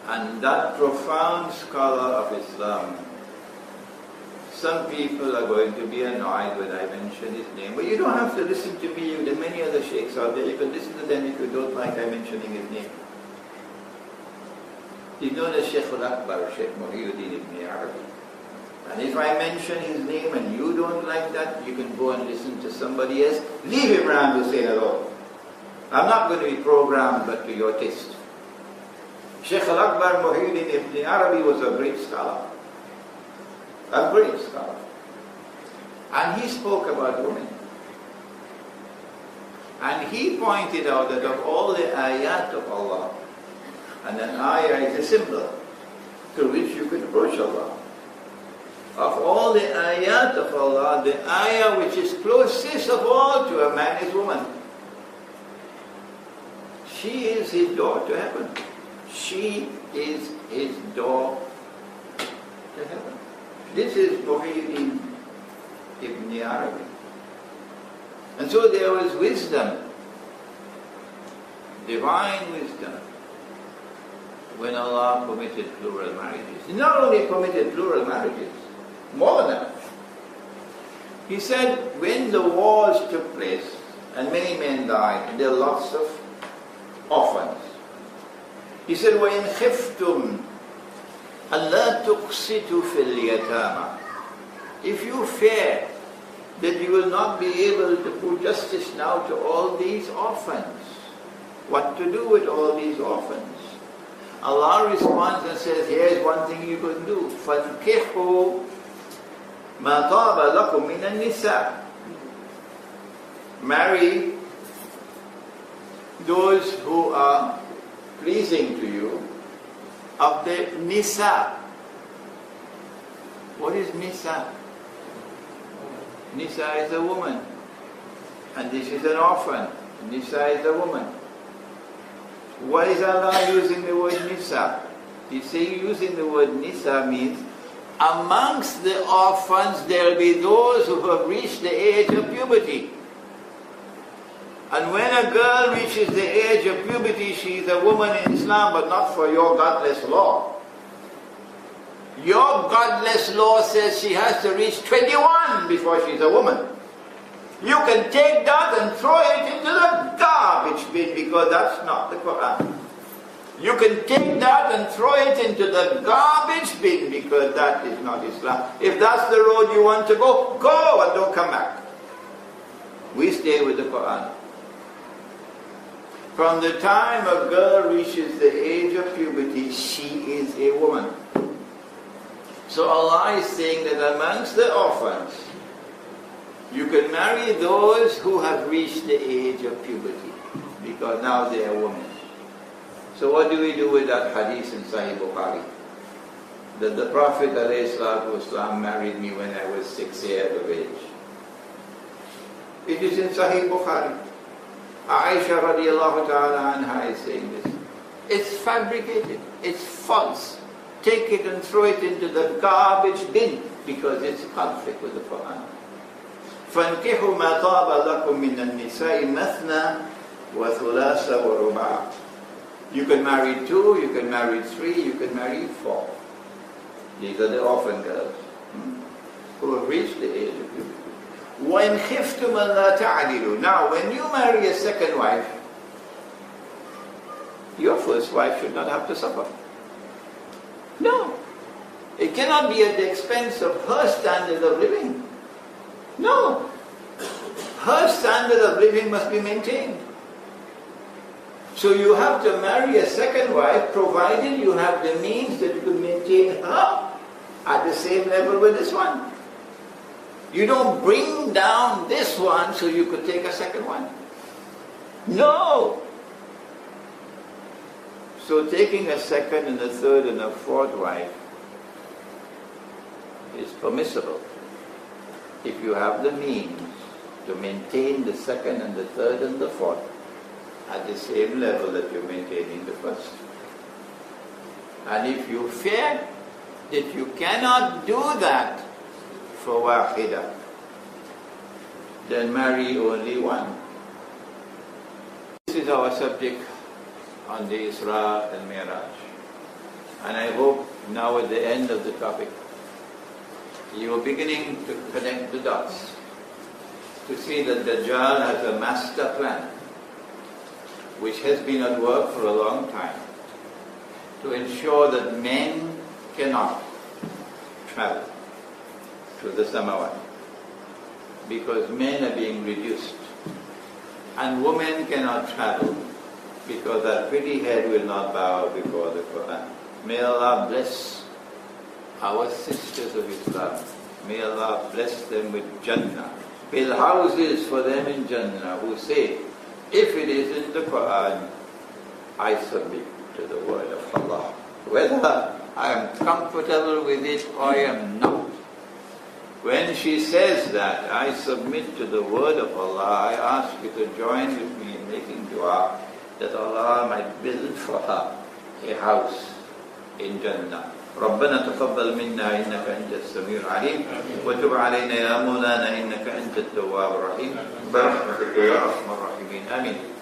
And that profound scholar of Islam, some people are going to be annoyed when I mention his name, but you don't have to listen to me. There are many other sheikhs out there. You can listen to them if you don't like I mentioning his name. He's known as Sheikh Al-Akbar, Sheikh Muhyiddin ibn Arabi. And if I mention his name and you don't like that, you can go and listen to somebody else. Leave Imran to say hello. I'm not going to be programmed but to your taste. Sheikh Al-Akbar Muhyiddin ibn Arabi was a great scholar. A great scholar. And he spoke about women. And he pointed out that of all the ayat of Allah, and an ayah is a symbol. through which you can approach Allah. Of all the ayat of Allah, the ayah which is closest of all to a man is woman. She is his door to heaven. She is his door to heaven. This is Muhyiddin Ibn Arabi. And so there was wisdom, divine wisdom, when Allah permitted plural marriages. He not only permitted plural marriages, more than that. He said when the wars took place and many men died, and there are lots of orphans. He said, وَإِنْ خِفْتُمْ أَلَّا تُقْسِطُوا فِي الْيَتَامَى. If you fear that you will not be able to put justice now to all these orphans, what to do with all these orphans? Allah responds and says, here's one thing you can do. فَانْكِحُوا مَا طَابَ لَكُم مِّنَ النِّسَاءِ. Marry those who are pleasing to you of the nisa. What is nisa? Nisa is a woman, and this is an orphan. Nisa is a woman. Why is Allah using the word nisa? He's saying using the word nisa means amongst the orphans there will be those who have reached the age of puberty. And when a girl reaches the age of puberty, she is a woman in Islam, but not for your godless law. Your godless law says she has to reach 21 before she's a woman. You can take that and throw it into the garbage bin, because that's not the Quran. You can take that and throw it into the garbage bin, because that is not Islam. If that's the road you want to go, go and don't come back. We stay with the Quran. From the time a girl reaches the age of puberty, she is a woman. So Allah is saying that amongst the orphans, you can marry those who have reached the age of puberty, because now they are women. So what do we do with that hadith in Sahih Bukhari? That the Prophet ﷺ married me when I was 6 years of age. It is in Sahih Bukhari. Aisha radiallahu ta'ala anha is saying this. It's fabricated, it's false. Take it and throw it into the garbage bin, because it's conflict with the Quran. فَانْكِحُوا مَا طَابَ لَكُم مِّنَ النِّسَاءِ مَثْنَى وَثُلَاثَ وَرُبَاعَ. You can marry 2, you can marry 3, you can marry 4. These are the orphan girls who have reached the age of puberty. وَإِنْ خِفْتُمْ أَلَّا تَعْدِلُوا. Now, when you marry a second wife, your first wife should not have to suffer. No. It cannot be at the expense of her standard of living. No. Her standard of living must be maintained. So you have to marry a second wife, provided you have the means that you can maintain her at the same level with this one. You don't bring down this one so you could take a second one. No. So taking a second and a third and a fourth wife is permissible if you have the means to maintain the second and the third and the fourth at the same level that you're maintaining the first. And if you fear that you cannot do that for wahida, then marry only one. This is our subject on the Isra and Miraj. And I hope now at the end of the topic, you are beginning to connect the dots, to see that Dajjal has a master plan, which has been at work for a long time, to ensure that men cannot travel to the Samawat, because men are being reduced, and women cannot travel, because that pretty head will not bow before the Quran. May Allah bless our sisters of Islam. May Allah bless them with Jannah. Build houses for them in Jannah who say, if it is in the Quran, I submit to the word of Allah. Whether I am comfortable with it or I am not. When she says that, I submit to the word of Allah. I ask you to join with me in making dua that Allah might build for her a house in Jannah. ربنا تقبل منا إنك أنت السميع العليم وتب علينا يا مولانا إنك أنت التواب الرحيم برحمتك يا أرحم الراحمين آمين.